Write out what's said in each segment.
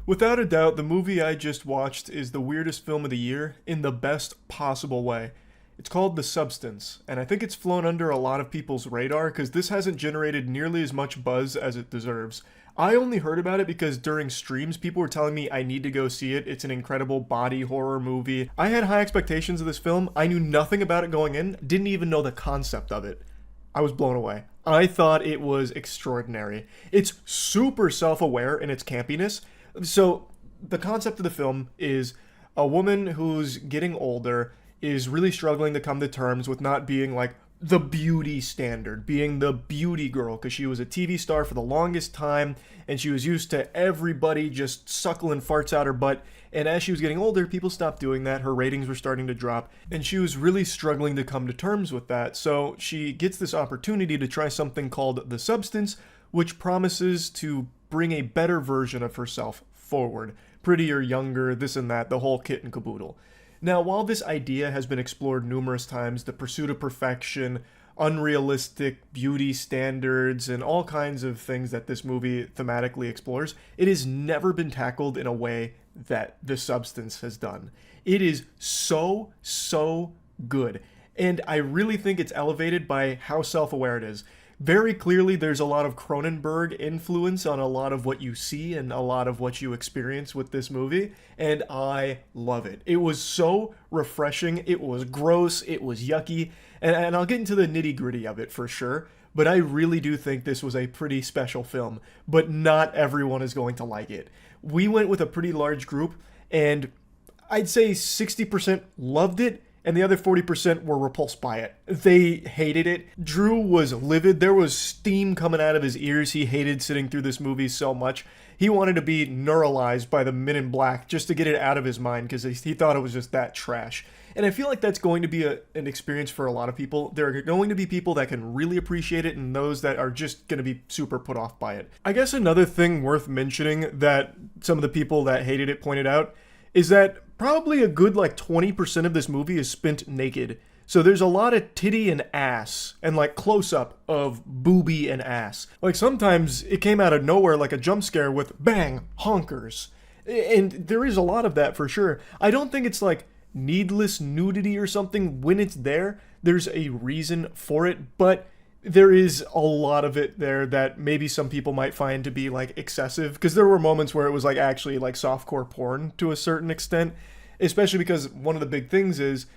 Without a doubt, the movie I just watched is the weirdest film of the year in the best possible way. It's called The Substance, and I think it's flown under a lot of people's radar because this hasn't generated nearly as much buzz as it deserves. I only heard about it because during streams, people were telling me I need to go see it. It's an incredible body horror movie. I had high expectations of this film. I knew nothing about it going in, didn't even know the concept of it. I was blown away. I thought it was extraordinary. It's super self-aware in its campiness. So, the concept of the film is a woman who's getting older is really struggling to come to terms with not being like the beauty standard, being the beauty girl, because she was a TV star for the longest time and she was used to everybody just suckling farts out her butt. And as she was getting older, people stopped doing that. Her ratings were starting to drop, and she was really struggling to come to terms with that. So she gets this opportunity to try something called The Substance, which promises to bring a better version of herself forward. Prettier, younger, this and that, the whole kit and caboodle. Now, while this idea has been explored numerous times, the pursuit of perfection, unrealistic beauty standards, and all kinds of things that this movie thematically explores, it has never been tackled in a way that The Substance has done. It is so good. And I really think it's elevated by how self-aware it is. Very clearly, there's a lot of Cronenberg influence on a lot of what you see and a lot of what you experience with this movie, and I love it. It was so refreshing, it was gross, it was yucky, and I'll get into the nitty-gritty of it for sure, but I really do think this was a pretty special film, but not everyone is going to like it. We went with a pretty large group, and I'd say 60% loved it, and the other 40% were repulsed by it. They hated it. Drew was livid. There was steam coming out of his ears. He hated sitting through this movie so much. He wanted to be neuralized by the Men in Black just to get it out of his mind because he thought it was just that trash. And I feel like that's going to be an experience for a lot of people. There are going to be people that can really appreciate it and those that are just going to be super put off by it. I guess another thing worth mentioning that some of the people that hated it pointed out is that probably a good like 20% of this movie is spent naked. So there's a lot of titty and ass and like close up of booby and ass. Like sometimes it came out of nowhere like a jump scare with bang, honkers. And there is a lot of that for sure. I don't think it's like needless nudity or something when it's there. There's a reason for it, but there is a lot of it there that maybe some people might find to be like excessive, because there were moments where it was like actually like softcore porn to a certain extent, especially because one of the big things is,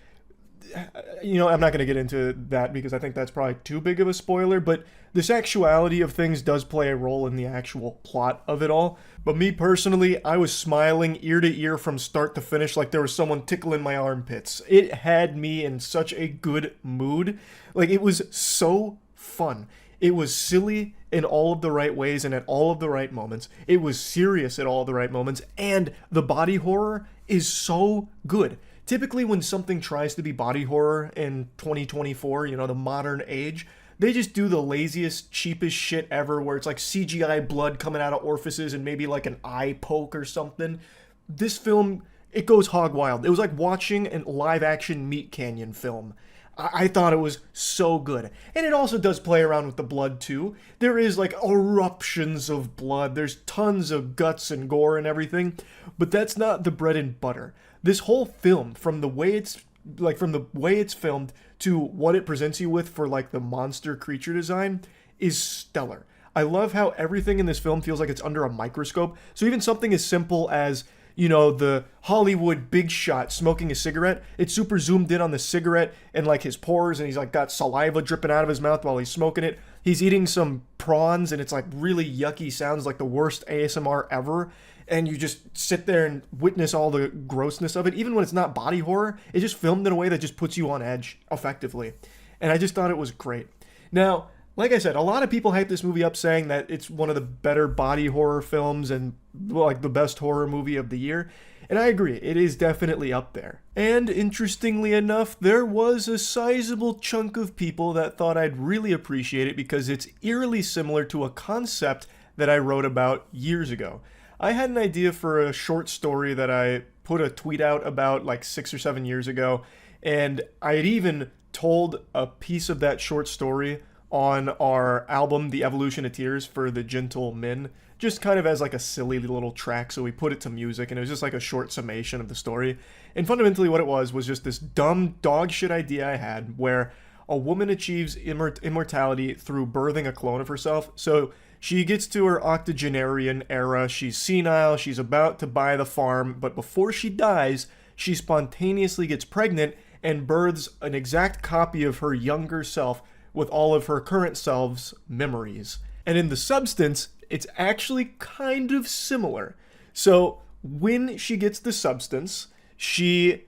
I'm not going to get into that because I think that's probably too big of a spoiler, but the sexuality of things does play a role in the actual plot of it all. But me personally, I was smiling ear to ear from start to finish like there was someone tickling my armpits. It had me in such a good mood. Like it was so fun. It was silly in all of the right ways and at all of the right moments. It was serious at all of the right moments, and the body horror is so good. Typically when something tries to be body horror in 2024, the modern age, they just do the laziest, cheapest shit ever where it's like CGI blood coming out of orifices and maybe like an eye poke or something. This film, it goes hog wild. It was like watching a live action Meat Canyon film. I thought it was so good. And it also does play around with the blood too. There is like eruptions of blood. There's tons of guts and gore and everything. But that's not the bread and butter. This whole film, from the way it's filmed to what it presents you with for like the monster creature design, is stellar. I love how everything in this film feels like it's under a microscope. So even something as simple as the Hollywood big shot smoking a cigarette, it's super zoomed in on the cigarette and like his pores, and he's like got saliva dripping out of his mouth while he's smoking it. He's eating some prawns and it's like really yucky sounds, like the worst ASMR ever. And you just sit there and witness all the grossness of it. Even when it's not body horror, it's just filmed in a way that just puts you on edge effectively. And I just thought it was great. Now, like I said, a lot of people hype this movie up saying that it's one of the better body horror films and like the best horror movie of the year. And I agree, it is definitely up there. And interestingly enough, there was a sizable chunk of people that thought I'd really appreciate it because it's eerily similar to a concept that I wrote about years ago. I had an idea for a short story that I put a tweet out about like 6 or 7 years ago, and I had even told a piece of that short story on our album, The Evolution of Tears, for the Gentle Men just kind of as like a silly little track, so we put it to music, and it was just like a short summation of the story. And fundamentally what it was just this dumb dog shit idea I had where a woman achieves immortality through birthing a clone of herself. So she gets to her octogenarian era, she's senile, she's about to buy the farm, but before she dies, she spontaneously gets pregnant and births an exact copy of her younger self with all of her current self's memories. And in the substance, it's actually kind of similar. So when she gets the substance, she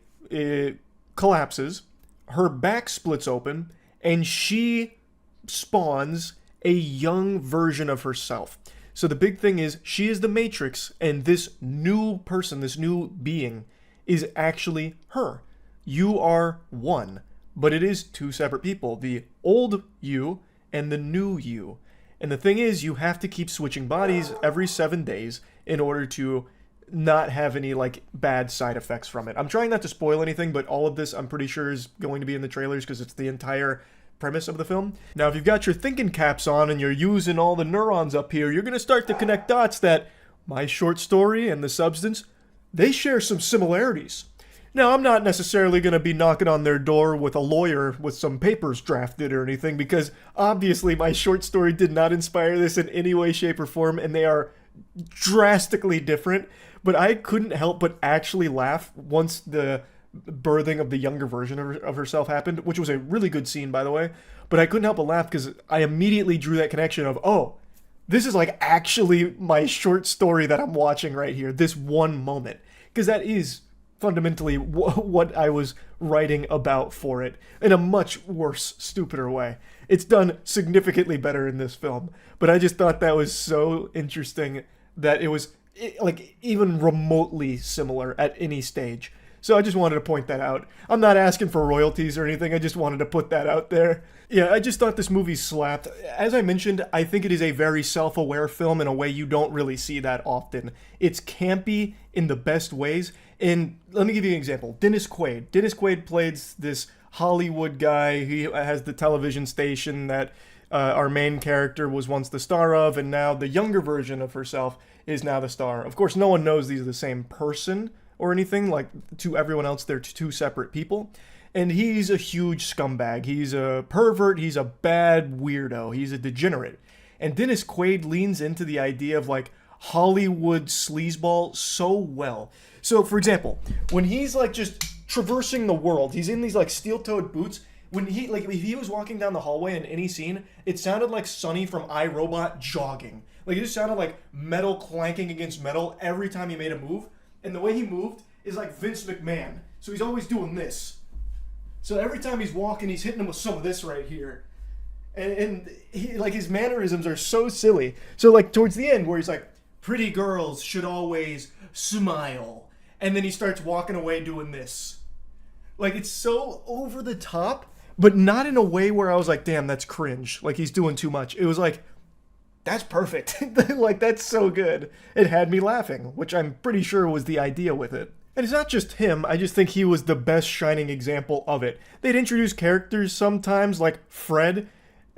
collapses, her back splits open, and she spawns a young version of herself. So the big thing is, she is the Matrix, and this new person, this new being, is actually her. You are one, but it is two separate people, the old you and the new you. And the thing is, you have to keep switching bodies every 7 days in order to not have any like bad side effects from it. I'm trying not to spoil anything, but all of this I'm pretty sure is going to be in the trailers because it's the entire premise of the film. Now, if you've got your thinking caps on and you're using all the neurons up here, you're going to start to connect dots that my short story and the substance, they share some similarities. Now, I'm not necessarily going to be knocking on their door with a lawyer with some papers drafted or anything, because obviously my short story did not inspire this in any way, shape, or form, and they are drastically different. But I couldn't help but actually laugh once the birthing of the younger version of herself happened, which was a really good scene, by the way. But I couldn't help but laugh because I immediately drew that connection of, oh, this is like actually my short story that I'm watching right here, this one moment. Because that is fundamentally what I was writing about for it, in a much worse, stupider way. It's done significantly better in this film, but I just thought that was so interesting that it was like even remotely similar at any stage. So I just wanted to point that out. I'm not asking for royalties or anything, I just wanted to put that out there. Yeah, I just thought this movie slapped. As I mentioned, I think it is a very self-aware film in a way you don't really see that often. It's campy in the best ways. And let me give you an example. Dennis Quaid. Dennis Quaid plays this Hollywood guy. He has the television station that our main character was once the star of, and now the younger version of herself is now the star. Of course, no one knows these are the same person or anything. Like, to everyone else, they're two separate people. And he's a huge scumbag. He's a pervert. He's a bad weirdo. He's a degenerate. And Dennis Quaid leans into the idea of like Hollywood sleazeball so well. So, for example, when he's like just traversing the world, he's in these like steel-toed boots. When he like if he was walking down the hallway in any scene, it sounded like Sonny from iRobot jogging. Like, it just sounded like metal clanking against metal every time he made a move. And the way he moved is like Vince McMahon. So he's always doing this. So every time he's walking, he's hitting him with some of this right here. And he, like, his mannerisms are so silly. So like towards the end where he's like, pretty girls should always smile. And then he starts walking away doing this. Like, it's so over the top, but not in a way where I was like, damn, that's cringe. Like, he's doing too much. It was like, that's perfect. Like, that's so good. It had me laughing, which I'm pretty sure was the idea with it. And it's not just him, I just think he was the best shining example of it. They'd introduce characters sometimes, like Fred,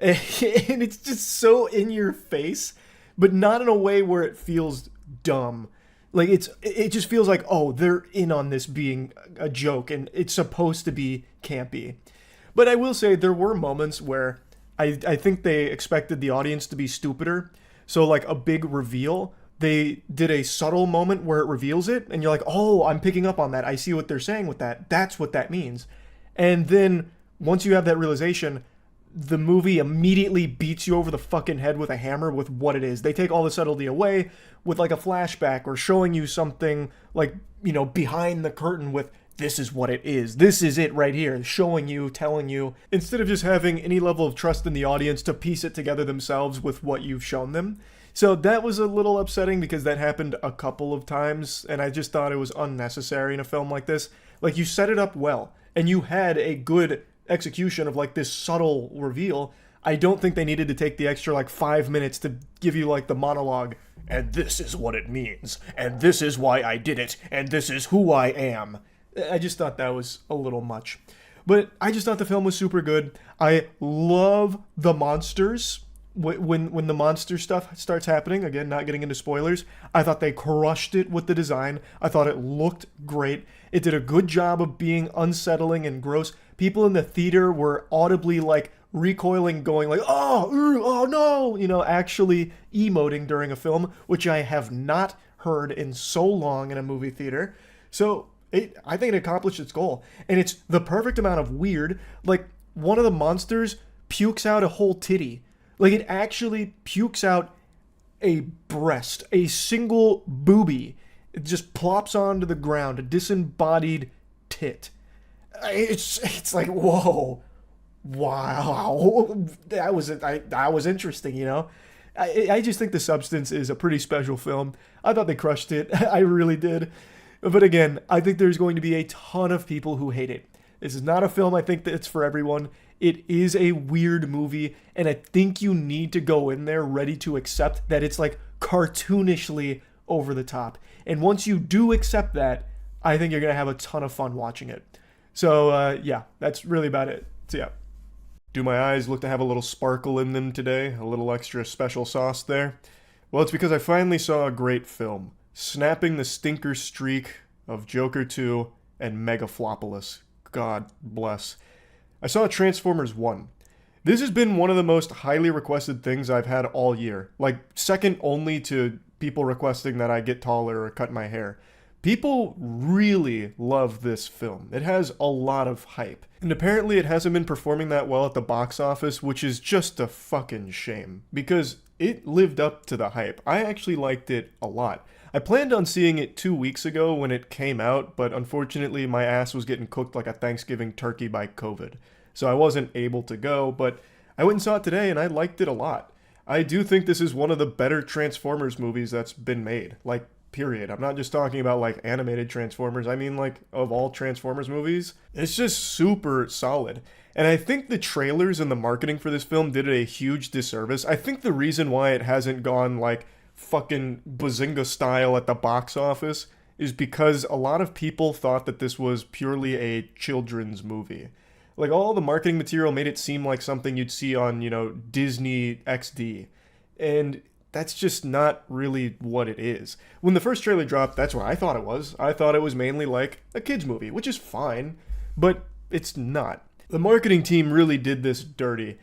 and it's just so in your face, but not in a way where it feels dumb. Like, it just feels like, oh, they're in on this being a joke, and it's supposed to be campy. But I will say there were moments where I think they expected the audience to be stupider. So, like, a big reveal, they did a subtle moment where it reveals it, and you're like, oh, I'm picking up on that. I see what they're saying with that. That's what that means. And then, once you have that realization, the movie immediately beats you over the fucking head with a hammer with what it is. They take all the subtlety away with like a flashback or showing you something like, you know, behind the curtain with this is what it is. This is it right here. Showing you, telling you, instead of just having any level of trust in the audience to piece it together themselves with what you've shown them. So that was a little upsetting because that happened a couple of times and I just thought it was unnecessary in a film like this. Like, you set it up well and you had a good execution of like this subtle reveal. I don't think they needed to take the extra like 5 minutes to give you like the monologue, and this is what it means, and this is why I did it, and this is who I am. I just thought that was a little much. But I just thought the film was super good. I love the monsters. when the monster stuff starts happening, again, not getting into spoilers, I thought they crushed it with the design. I thought it looked great. It did a good job of being unsettling and gross. People in the theater were audibly like recoiling, going like, oh no, actually emoting during a film, which I have not heard in so long in a movie theater. So I think it accomplished its goal. And it's the perfect amount of weird. Like, one of the monsters pukes out a whole titty. Like, it actually pukes out a breast, a single boobie. It just plops onto the ground, a disembodied tit. It's like, whoa, wow, that was interesting, I just think The Substance is a pretty special film. I thought they crushed it. I really did. But again, I think there's going to be a ton of people who hate it. This is not a film I think that's for everyone. It is a weird movie, and I think you need to go in there ready to accept that it's like cartoonishly over the top. And once you do accept that, I think you're going to have a ton of fun watching it. So, yeah, that's really about it. So, yeah. Do my eyes look to have a little sparkle in them today? A little extra special sauce there? Well, it's because I finally saw a great film, snapping the stinker streak of Joker 2 and Megaflopolis. God bless. I saw Transformers 1. This has been one of the most highly requested things I've had all year. Like, second only to people requesting that I get taller or cut my hair. People really love this film. It has a lot of hype. And apparently it hasn't been performing that well at the box office, which is just a fucking shame. Because it lived up to the hype. I actually liked it a lot. I planned on seeing it 2 weeks ago when it came out, but unfortunately my ass was getting cooked like a Thanksgiving turkey by COVID. So I wasn't able to go, but I went and saw it today and I liked it a lot. I do think this is one of the better Transformers movies that's been made. Like, period. I'm not just talking about like animated Transformers. I mean, like, of all Transformers movies. It's just super solid. And I think the trailers and the marketing for this film did it a huge disservice. I think the reason why it hasn't gone like fucking Bazinga style at the box office is because a lot of people thought that this was purely a children's movie. Like, all the marketing material made it seem like something you'd see on, Disney XD. And that's just not really what it is. When the first trailer dropped, that's what I thought it was. I thought it was mainly like a kid's movie, which is fine, but it's not. The marketing team really did this dirty.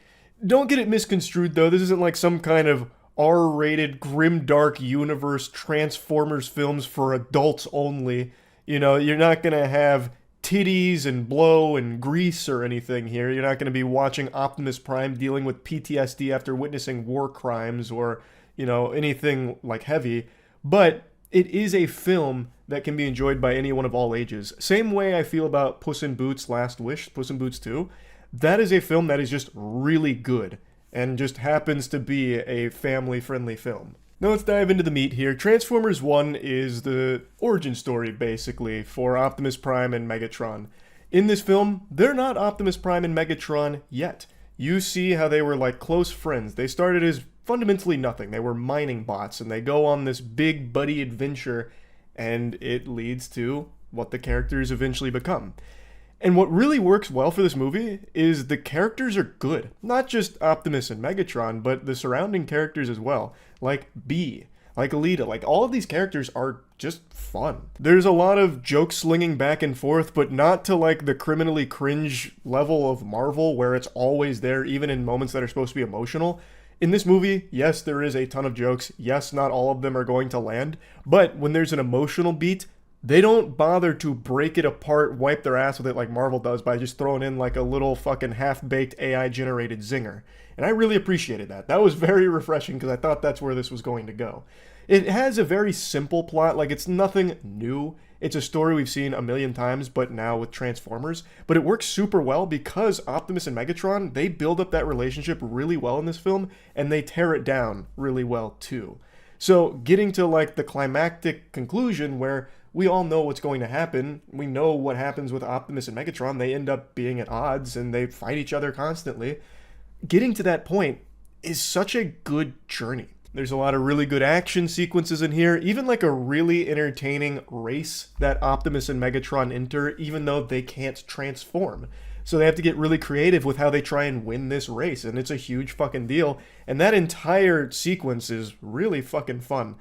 Don't get it misconstrued, though. This isn't like some kind of R-rated, grimdark universe Transformers films for adults only. You're not going to have titties and blow and grease or anything here. You're not going to be watching Optimus Prime dealing with PTSD after witnessing war crimes or, anything like heavy. But it is a film that can be enjoyed by anyone of all ages. Same way I feel about Puss in Boots Last Wish, Puss in Boots 2. That is a film that is just really good and just happens to be a family-friendly film. Now let's dive into the meat here. Transformers 1 is the origin story, basically, for Optimus Prime and Megatron. In this film, they're not Optimus Prime and Megatron yet. You see how they were like close friends. They started as fundamentally nothing. They were mining bots, and they go on this big buddy adventure, and it leads to what the characters eventually become. And what really works well for this movie is the characters are good. Not just Optimus and Megatron, but the surrounding characters as well. Like Bee, like Alita, like all of these characters are just fun. There's a lot of joke slinging back and forth, but not to like the criminally cringe level of Marvel where it's always there, even in moments that are supposed to be emotional. In this movie, yes, there is a ton of jokes. Yes, not all of them are going to land. But when there's an emotional beat, they don't bother to break it apart, wipe their ass with it like Marvel does by just throwing in like a little fucking half-baked AI-generated zinger. And I really appreciated that. That was very refreshing because I thought that's where this was going to go. It has a very simple plot, like it's nothing new. It's a story we've seen a million times, but now with Transformers. But it works super well because Optimus and Megatron, they build up that relationship really well in this film, and they tear it down really well too. So getting to like the climactic conclusion where we all know what's going to happen. We know what happens with Optimus and Megatron. They end up being at odds and they fight each other constantly. Getting to that point is such a good journey. There's a lot of really good action sequences in here, even like a really entertaining race that Optimus and Megatron enter, even though they can't transform. So they have to get really creative with how they try and win this race, and it's a huge fucking deal. And that entire sequence is really fucking fun.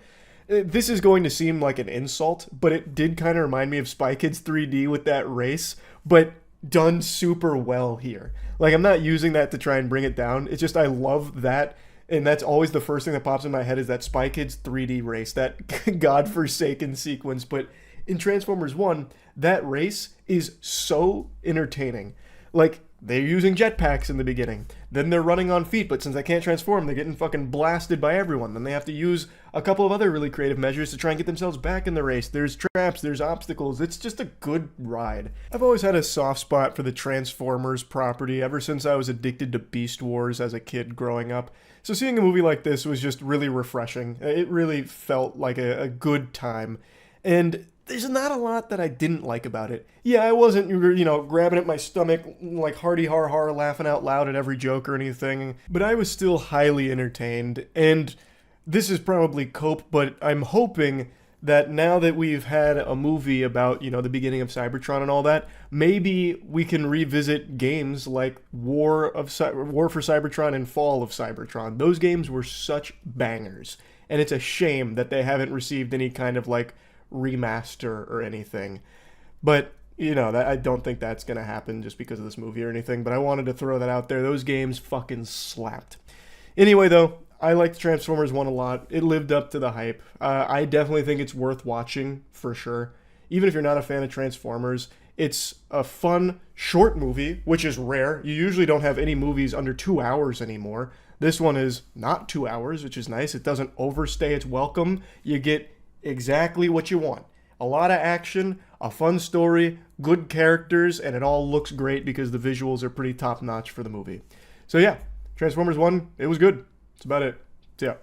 This is going to seem like an insult, but it did kind of remind me of Spy Kids 3D with that race, but done super well here. Like, I'm not using that to try and bring it down. It's just I love that, and that's always the first thing that pops in my head is that Spy Kids 3D race, that godforsaken sequence. But in Transformers 1, that race is so entertaining. Like, they're using jetpacks in the beginning. Then they're running on feet, but since they can't transform, they're getting fucking blasted by everyone. Then they have to use a couple of other really creative measures to try and get themselves back in the race. There's traps, there's obstacles. It's just a good ride. I've always had a soft spot for the Transformers property ever since I was addicted to Beast Wars as a kid growing up. So seeing a movie like this was just really refreshing. It really felt like a good time. And there's not a lot that I didn't like about it. Yeah, I wasn't, grabbing at my stomach like hardy har har, laughing out loud at every joke or anything, but I was still highly entertained. And this is probably cope, but I'm hoping that now that we've had a movie about, the beginning of Cybertron and all that, maybe we can revisit games like War for Cybertron and Fall of Cybertron. Those games were such bangers, and it's a shame that they haven't received any kind of remaster or anything. But I don't think that's gonna happen just because of this movie or anything, but I wanted to throw that out there. Those games fucking slapped. Anyway, though, I liked Transformers 1 a lot. It lived up to the hype. I definitely think it's worth watching for sure. Even if you're not a fan of Transformers, it's a fun short movie, which is rare. You usually don't have any movies under 2 hours anymore. This one is not 2 hours, which is nice. It doesn't overstay its welcome. You get exactly what you want. A lot of action, a fun story, good characters, and it all looks great because the visuals are pretty top-notch for the movie. So yeah, Transformers 1, it was good. That's about it. So yeah.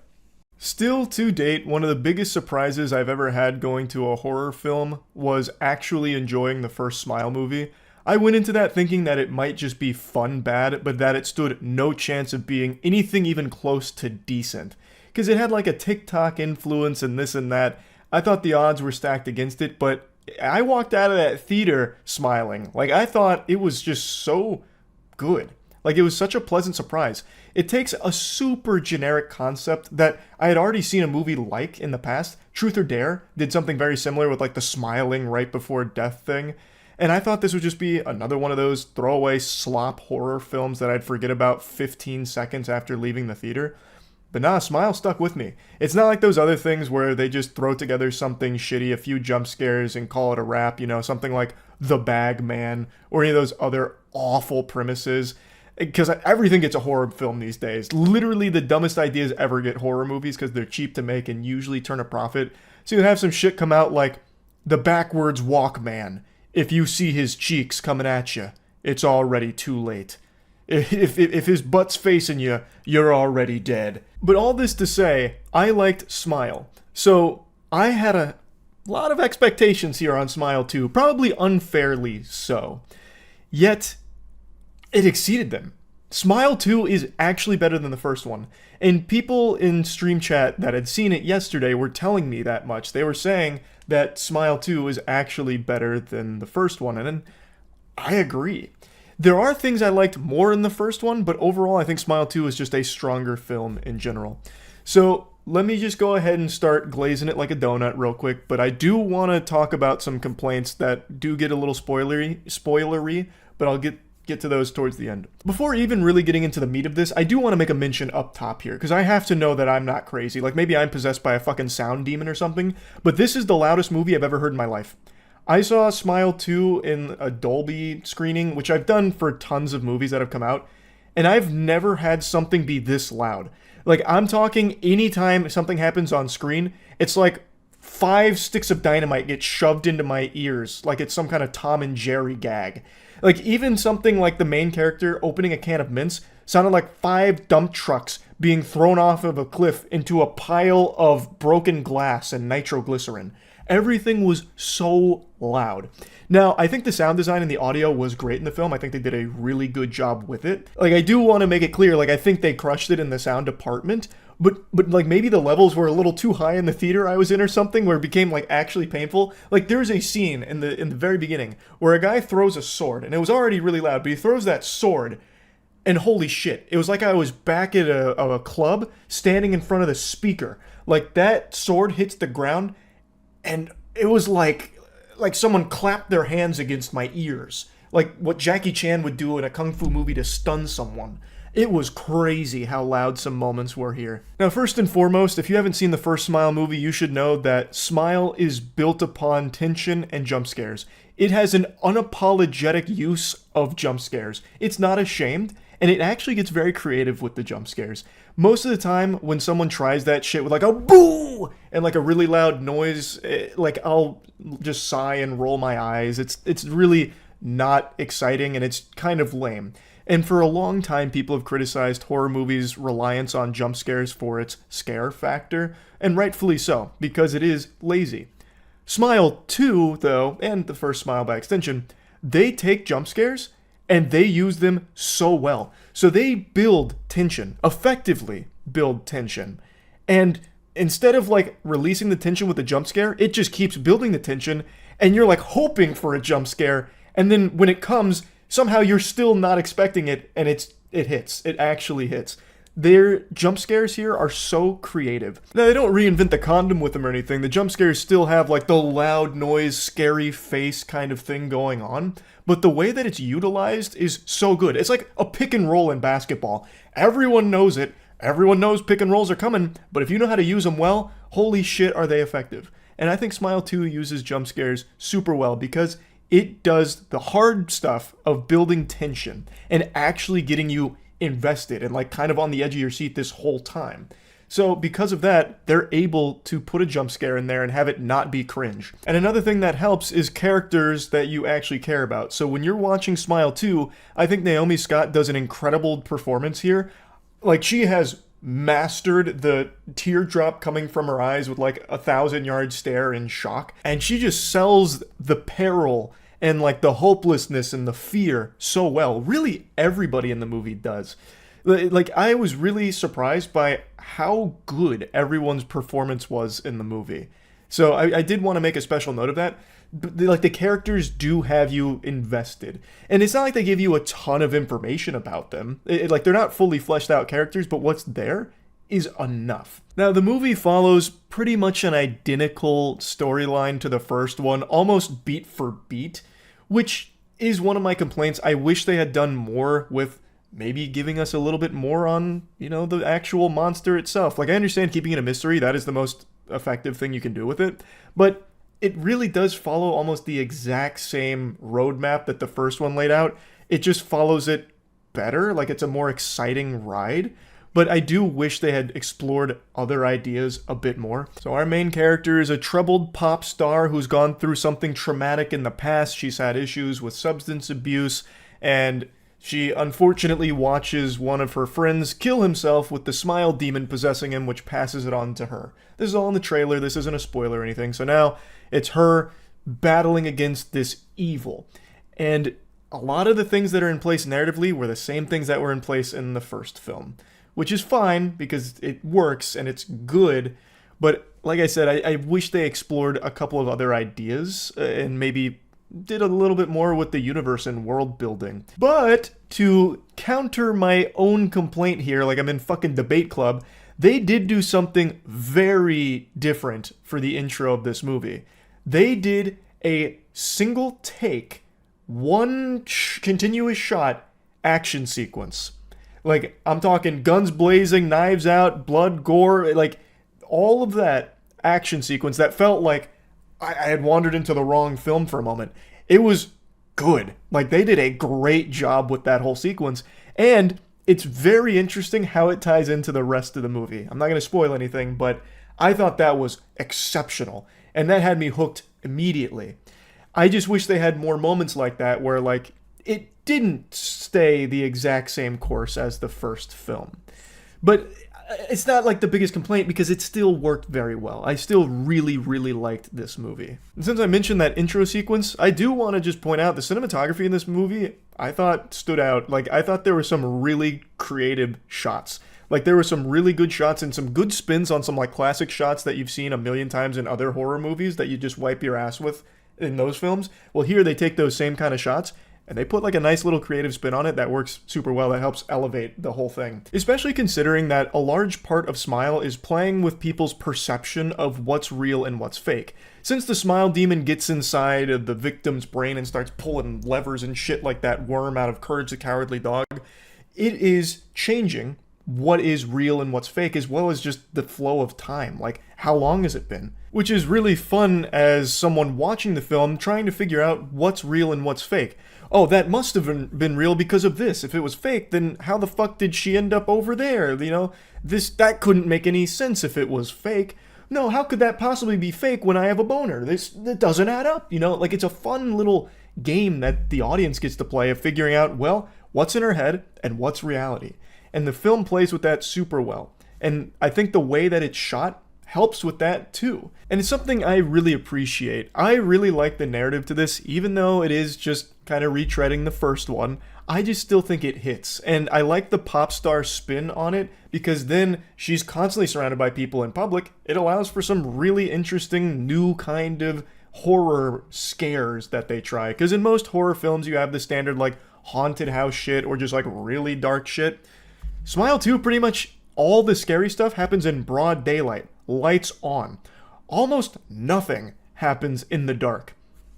Still to date, one of the biggest surprises I've ever had going to a horror film was actually enjoying the first Smile movie. I went into that thinking that it might just be fun bad, but that it stood no chance of being anything even close to decent. Because it had a TikTok influence and this and that. I thought the odds were stacked against it, but I walked out of that theater smiling. I thought it was just so good. It was such a pleasant surprise. It takes a super generic concept that I had already seen a movie in the past. Truth or Dare did something very similar with the smiling right before death thing. And I thought this would just be another one of those throwaway slop horror films that I'd forget about 15 seconds after leaving the theater. But nah, Smile stuck with me. It's not like those other things where they just throw together something shitty, a few jump scares, and call it a wrap, something like The Bag Man, or any of those other awful premises. Because everything gets a horror film these days. Literally the dumbest ideas ever get horror movies because they're cheap to make and usually turn a profit. So you have some shit come out like The Backwards Walk Man. If you see his cheeks coming at you, it's already too late. If his butt's facing you, you're already dead. But all this to say, I liked Smile. So I had a lot of expectations here on Smile 2, probably unfairly so. Yet, it exceeded them. Smile 2 is actually better than the first one. And people in stream chat that had seen it yesterday were telling me that much. They were saying that Smile 2 is actually better than the first one, and I agree. There are things I liked more in the first one, but overall I think Smile 2 is just a stronger film in general. So let me just go ahead and start glazing it like a donut real quick, but I do want to talk about some complaints that do get a little spoilery, but I'll get to those towards the end. Before even really getting into the meat of this, I do want to make a mention up top here, because I have to know that I'm not crazy. Maybe I'm possessed by a fucking sound demon or something, but this is the loudest movie I've ever heard in my life. I saw Smile 2 in a Dolby screening, which I've done for tons of movies that have come out, and I've never had something be this loud. I'm talking anytime something happens on screen, it's like 5 sticks of dynamite get shoved into my ears, like it's some kind of Tom and Jerry gag. Even something like the main character opening a can of mints sounded like 5 dump trucks being thrown off of a cliff into a pile of broken glass and nitroglycerin. Everything was so loud. Now, I think the sound design and the audio was great in the film. I think they did a really good job with it. Like, I do want to make it clear, like, I think they crushed it in the sound department, but like, maybe the levels were a little too high in the theater I was in or something, where it became, like, actually painful. Like, there's a scene in the very beginning where a guy throws a sword, and it was already really loud, but he throws that sword, and holy shit, it was like I was back at a club standing in front of the speaker. Like, that sword hits the ground, and it was like someone clapped their hands against my ears. Like what Jackie Chan would do in a kung fu movie to stun someone. It was crazy how loud some moments were here. Now, first and foremost, if you haven't seen the first Smile movie, you should know that Smile is built upon tension and jump scares. It has an unapologetic use of jump scares. It's not ashamed, and it actually gets very creative with the jump scares. Most of the time, when someone tries that shit with like a boo and like a really loud noise, like I'll just sigh and roll my eyes. It's really not exciting, and it's kind of lame. And for a long time, people have criticized horror movies' reliance on jump scares for its scare factor, and rightfully so, because it is lazy. Smile 2, though, and the first Smile by extension, they take jump scares and they use them so well. So they build tension, effectively build tension. And instead of like releasing the tension with a jump scare, it just keeps building the tension, and you're like hoping for a jump scare, and then when it comes, somehow you're still not expecting it, and it hits. It actually hits. Their jump scares here are so creative. Now, they don't reinvent the condom with them or anything. The jump scares still have like the loud noise, scary face kind of thing going on. But the way that it's utilized is so good. It's like a pick and roll in basketball. Everyone knows it. Everyone knows pick and rolls are coming. But if you know how to use them well, holy shit, are they effective. And I think Smile 2 uses jump scares super well because it does the hard stuff of building tension and actually getting you invested and like kind of on the edge of your seat this whole time. So because of that, they're able to put a jump scare in there and have it not be cringe. And another thing that helps is characters that you actually care about. So when you're watching Smile 2, I think Naomi Scott does an incredible performance here. Like, she has mastered the teardrop coming from her eyes with like 1,000-yard stare in shock. And she just sells the peril and like the hopelessness and the fear so well. Really, everybody in the movie does. Like, I was really surprised by how good everyone's performance was in the movie. So I did want to make a special note of that. But like, the characters do have you invested. And it's not like they give you a ton of information about them. Like, they're not fully fleshed out characters, but what's there is enough. Now, the movie follows pretty much an identical storyline to the first one, almost beat for beat, which is one of my complaints. I wish they had done more with maybe giving us a little bit more on, you know, the actual monster itself. Like, I understand keeping it a mystery, that is the most effective thing you can do with it, but it really does follow almost the exact same roadmap that the first one laid out. It just follows it better, like it's a more exciting ride. But I do wish they had explored other ideas a bit more. So our main character is a troubled pop star who's gone through something traumatic in the past. She's had issues with substance abuse, and she unfortunately watches one of her friends kill himself with the smile demon possessing him, which passes it on to her. This is all in the trailer. This isn't a spoiler or anything. So now it's her battling against this evil. And a lot of the things that are in place narratively were the same things that were in place in the first film, which is fine because it works and it's good. But like I said, I wish they explored a couple of other ideas and maybe did a little bit more with the universe and world building. But to counter my own complaint here, like I'm in fucking debate club, they did do something very different for the intro of this movie. They did a single take, one continuous shot action sequence. Like, I'm talking guns blazing, knives out, blood, gore, like all of that action sequence that felt like I had wandered into the wrong film for a moment. It was good. Like, they did a great job with that whole sequence. And it's very interesting how it ties into the rest of the movie. I'm not going to spoil anything, but I thought that was exceptional. And that had me hooked immediately. I just wish they had more moments like that where, like, it didn't stay the exact same course as the first film. But it's not like the biggest complaint because it still worked very well. I still really, really liked this movie. And since I mentioned that intro sequence, I do want to just point out the cinematography in this movie, I thought stood out. Like, I thought there were some really creative shots. Like, there were some really good shots and some good spins on some, like, classic shots that you've seen a million times in other horror movies that you just wipe your ass with in those films. Well, here they take those same kind of shots and they put like a nice little creative spin on it that works super well, that helps elevate the whole thing. Especially considering that a large part of Smile is playing with people's perception of what's real and what's fake. Since the Smile demon gets inside of the victim's brain and starts pulling levers and shit like that worm out of Courage the Cowardly Dog, it is changing what is real and what's fake, as well as just the flow of time. Like, how long has it been? Which is really fun as someone watching the film trying to figure out what's real and what's fake. Oh, that must have been real because of this. If it was fake, then how the fuck did she end up over there? You know, that couldn't make any sense if it was fake. No, how could that possibly be fake when I have a boner? That doesn't add up, you know? Like, it's a fun little game that the audience gets to play of figuring out, well, what's in her head and what's reality. And the film plays with that super well. And I think the way that it's shot helps with that too. And it's something I really appreciate. I really like the narrative to this, even though it is just kind of retreading the first one. I just still think it hits. And I like the pop star spin on it because then she's constantly surrounded by people in public. It allows for some really interesting new kind of horror scares that they try. Because in most horror films, you have the standard like haunted house shit or just like really dark shit. Smile 2, pretty much all the scary stuff happens in broad daylight, lights on. Almost nothing happens in the dark.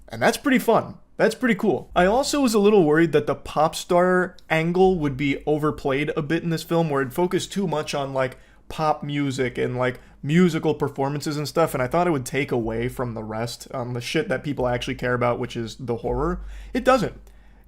And that's pretty fun. That's pretty cool. I also was a little worried that the pop star angle would be overplayed a bit in this film, where it focused too much on like pop music and like musical performances and stuff, and I thought it would take away from the rest, the shit that people actually care about, which is the horror. It doesn't.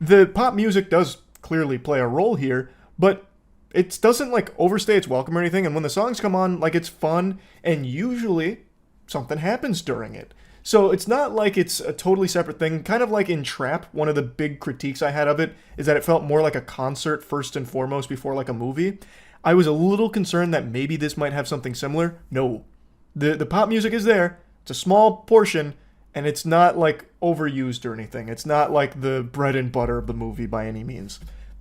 The pop music does clearly play a role here, but it doesn't like overstay its welcome or anything, and when the songs come on, like, it's fun, and usually something happens during it. So it's not like it's a totally separate thing. Kind of like in Trap, one of the big critiques I had of it is that it felt more like a concert first and foremost before like a movie. I was a little concerned that maybe this might have something similar. No. The pop music is there. It's a small portion, and it's not like overused or anything. It's not like the bread and butter of the movie by any means.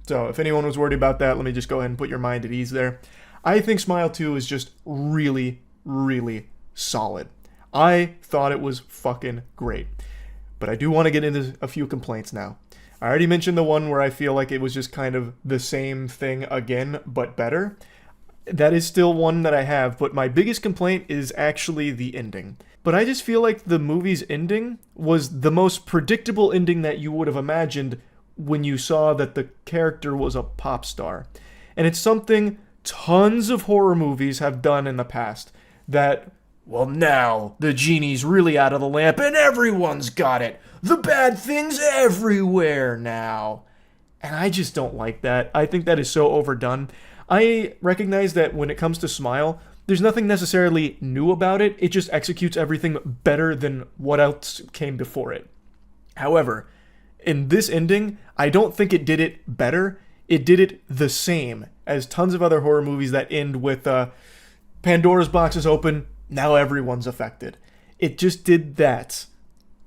So if anyone was worried about that, let me just go ahead and put your mind at ease there. I think Smile 2 is just really, really solid. I thought it was fucking great. But I do want to get into a few complaints now. I already mentioned the one where I feel like it was just kind of the same thing again, but better. That is still one that I have, but my biggest complaint is actually the ending. But I just feel like the movie's ending was the most predictable ending that you would have imagined when you saw that the character was a pop star. And it's something tons of horror movies have done in the past. That, well, now the genie's really out of the lamp and everyone's got it. The bad thing's everywhere now. And I just don't like that. I think that is so overdone. I recognize that when it comes to Smile, there's nothing necessarily new about it. It just executes everything better than what else came before it. However, in this ending, I don't think it did it better. It did it the same as tons of other horror movies that end with Pandora's box is open, now everyone's affected. It just did that,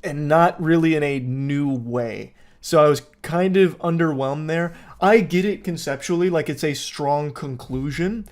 and not really in a new way. So I was kind of underwhelmed there. I get it conceptually, like it's a strong conclusion.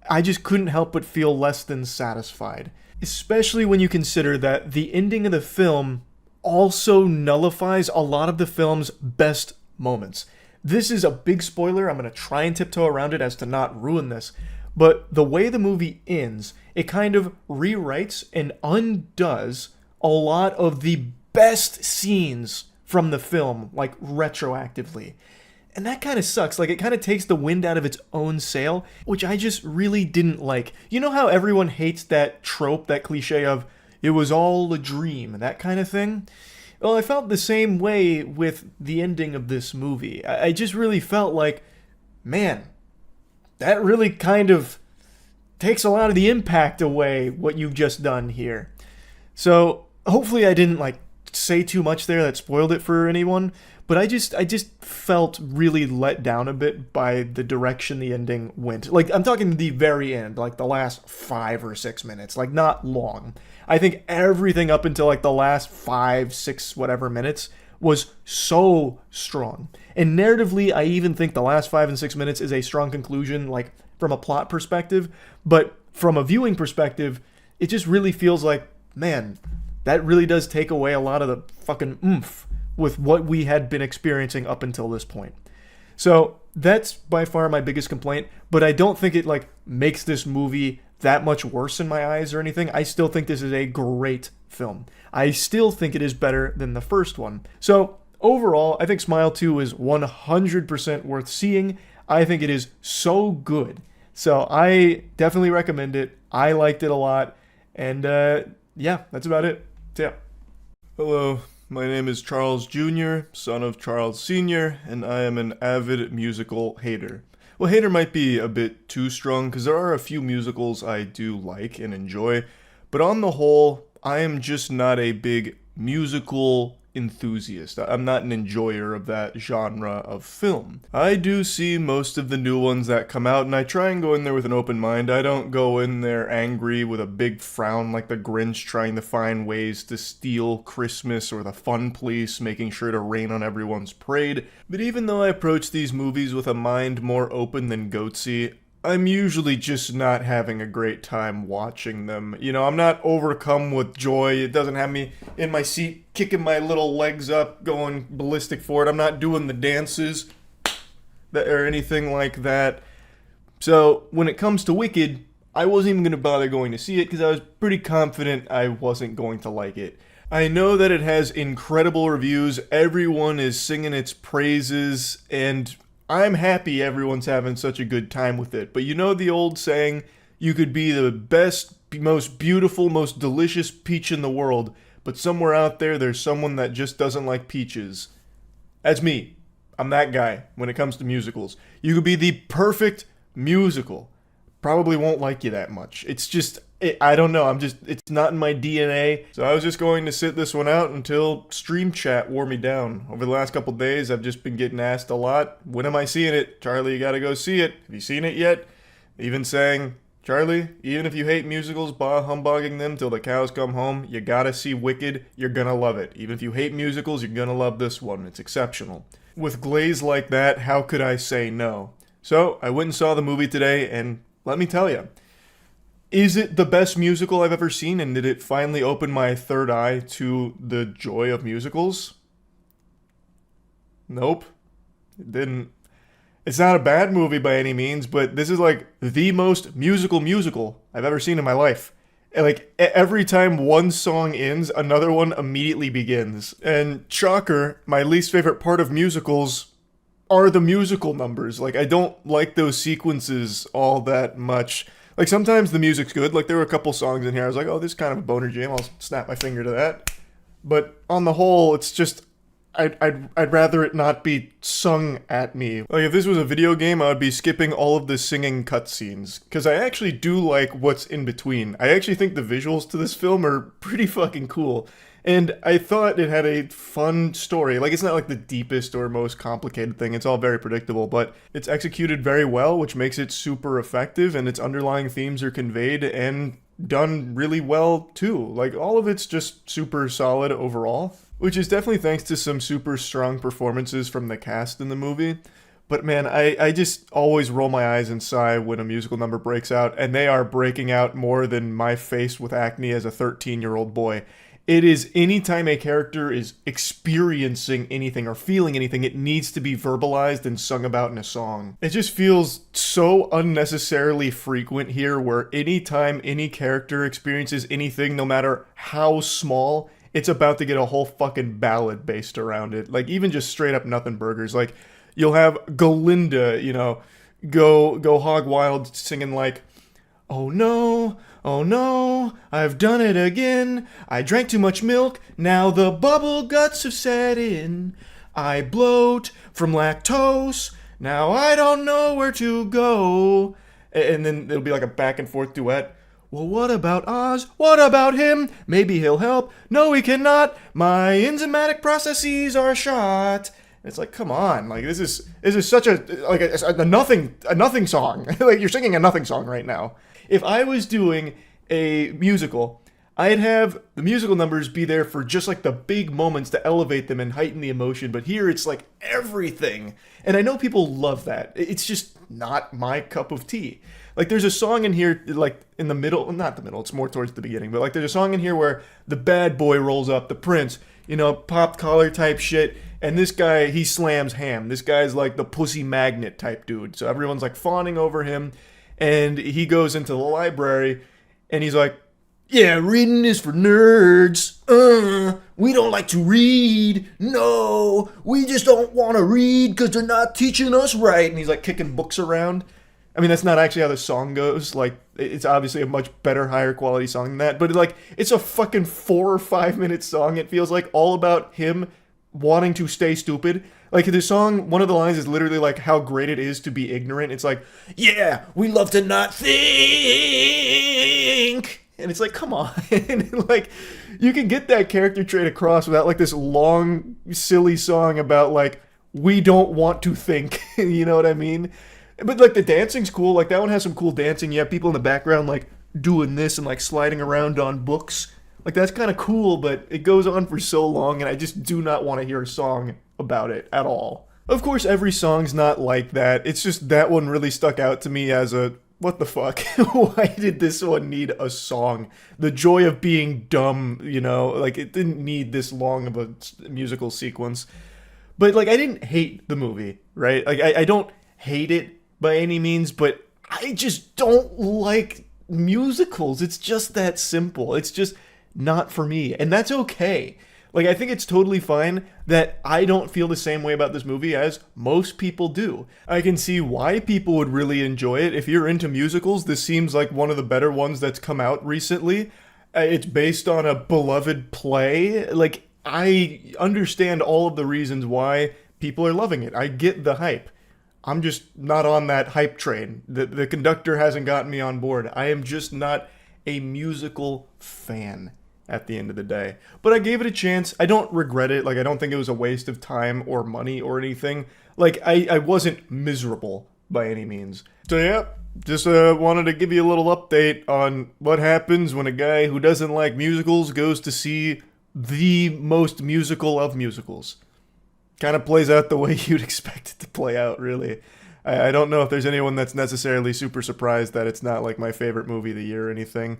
I just couldn't help but feel less than satisfied. Especially when you consider that the ending of the film also nullifies a lot of the film's best moments. This is a big spoiler. I'm going to try and tiptoe around it as to not ruin this. But the way the movie ends, it kind of rewrites and undoes a lot of the best scenes from the film, like retroactively. And that kind of sucks. Like, it kind of takes the wind out of its own sail, which I just really didn't like. You know how everyone hates that trope, that cliche of, it was all a dream, that kind of thing? Well, I felt the same way with the ending of this movie. I just really felt like, man, that really kind of takes a lot of the impact away, what you've just done here. So hopefully I didn't like say too much there that spoiled it for anyone, but I just felt really let down a bit by the direction the ending went. Like, I'm talking the very end, like the last 5 or 6 minutes, like not long. I think everything up until like the last 5, 6, whatever minutes was so strong. And narratively, I even think the last 5 and 6 minutes is a strong conclusion, like from a plot perspective. But from a viewing perspective, it just really feels like, man, that really does take away a lot of the fucking oomph with what we had been experiencing up until this point. So that's by far my biggest complaint, but I don't think it like makes this movie that much worse in my eyes or anything. I still think this is a great film. I still think it is better than the first one. So overall, I think Smile 2 is 100% worth seeing. I think it is so good. So I definitely recommend it. I liked it a lot. And yeah, that's about it. So, yeah. Hello, my name is Charles Jr., son of Charles Sr., and I am an avid musical hater. Well, hater might be a bit too strong, because there are a few musicals I do like and enjoy, but on the whole, I am just not a big musical enthusiast. I'm not an enjoyer of that genre of film. I do see most of the new ones that come out, and I try and go in there with an open mind. I don't go in there angry with a big frown like the Grinch trying to find ways to steal Christmas, or the Fun Police making sure to rain on everyone's parade. But even though I approach these movies with a mind more open than goatsy, I'm usually just not having a great time watching them. You know, I'm not overcome with joy. It doesn't have me in my seat kicking my little legs up, going ballistic for it. I'm not doing the dances or anything like that. So when it comes to Wicked, I wasn't even going to bother going to see it because I was pretty confident I wasn't going to like it. I know that it has incredible reviews. Everyone is singing its praises, and I'm happy everyone's having such a good time with it. But you know the old saying, you could be the best, most beautiful, most delicious peach in the world, but somewhere out there, there's someone that just doesn't like peaches. That's me. I'm that guy when it comes to musicals. You could be the perfect musical. Probably won't like you that much. It's just, I don't know. It's not in my DNA. So I was just going to sit this one out until Stream Chat wore me down. Over the last couple days, I've just been getting asked a lot, when am I seeing it? Charlie, you gotta go see it. Have you seen it yet? Even saying, Charlie, even if you hate musicals, bah humbugging them till the cows come home, you gotta see Wicked. You're gonna love it. Even if you hate musicals, you're gonna love this one. It's exceptional. With glaze like that, how could I say no? So I went and saw the movie today, and let me tell you, is it the best musical I've ever seen, and did it finally open my third eye to the joy of musicals? Nope. It didn't. It's not a bad movie by any means, but this is like the most musical I've ever seen in my life. And like every time one song ends, another one immediately begins. And shocker, my least favorite part of musicals are the musical numbers. Like, I don't like those sequences all that much. Like, sometimes the music's good. Like, there were a couple songs in here I was like, oh, this is kind of a boner jam. I'll snap my finger to that. But on the whole, it's just, I'd rather it not be sung at me. Like, if this was a video game, I would be skipping all of the singing cutscenes. Because I actually do like what's in between. I actually think the visuals to this film are pretty fucking cool. And I thought it had a fun story. Like, it's not like the deepest or most complicated thing. It's all very predictable, but it's executed very well, which makes it super effective, and its underlying themes are conveyed and done really well, too. Like, all of it's just super solid overall, which is definitely thanks to some super strong performances from the cast in the movie. But man, I just always roll my eyes and sigh when a musical number breaks out, and they are breaking out more than my face with acne as a 13-year-old boy. It is anytime a character is experiencing anything or feeling anything, it needs to be verbalized and sung about in a song. It just feels so unnecessarily frequent here, where anytime any character experiences anything, no matter how small, it's about to get a whole fucking ballad based around it. Like, even just straight up nothing burgers. Like, you'll have Galinda, you know, go hog wild singing like, oh no, I've done it again. I drank too much milk, now the bubble guts have set in. I bloat from lactose, now I don't know where to go. And then it'll be like a back and forth duet. Well, what about Oz? What about him? Maybe he'll help. No, he cannot. My enzymatic processes are shot. It's like, come on, like this is such a like a nothing song. Like you're singing a nothing song right now. If I was doing a musical, I'd have the musical numbers be there for just like the big moments to elevate them and heighten the emotion. But here it's like everything, and I know people love that. It's just not my cup of tea. Like there's a song in here, like in the middle, not the middle, it's more towards the beginning, but like there's a song in here where the bad boy rolls up, the prince, you know, popped collar type shit, and this guy, he slams ham. This guy's like the pussy magnet type dude. So everyone's like fawning over him, and he goes into the library, and he's like, yeah, reading is for nerds. We don't like to read. No, we just don't want to read because they're not teaching us right. And he's like kicking books around. I mean, that's not actually how the song goes. Like, it's obviously a much better, higher quality song than that. But, like, it's a fucking 4 or 5 minute song. It feels like all about him wanting to stay stupid. Like, the song, one of the lines is literally, like, how great it is to be ignorant. It's like, yeah, we love to not think. And it's like, come on. Like, you can get that character trait across without, like, this long, silly song about, like, we don't want to think. You know what I mean? But, like, the dancing's cool. Like, that one has some cool dancing. You have people in the background, like, doing this and, like, sliding around on books. Like, that's kind of cool, but it goes on for so long, and I just do not want to hear a song about it at all. Of course, every song's not like that. It's just that one really stuck out to me as a, what the fuck? Why did this one need a song? The joy of being dumb, you know? Like, it didn't need this long of a musical sequence. But, like, I didn't hate the movie, right? Like, I don't hate it by any means, but I just don't like musicals. It's just that simple. It's just not for me, and that's okay. Like, I think it's totally fine that I don't feel the same way about this movie as most people do. I can see why people would really enjoy it. If you're into musicals, this seems like one of the better ones that's come out recently. It's based on a beloved play. Like, I understand all of the reasons why people are loving it. I get the hype. I'm just not on that hype train. The conductor hasn't gotten me on board. I am just not a musical fan at the end of the day. But I gave it a chance. I don't regret it. Like, I don't think it was a waste of time or money or anything. Like, I wasn't miserable by any means. So yeah, just wanted to give you a little update on what happens when a guy who doesn't like musicals goes to see the most musical of musicals. Kind of plays out the way you'd expect it to play out, really. I don't know if there's anyone that's necessarily super surprised that it's not like my favorite movie of the year or anything.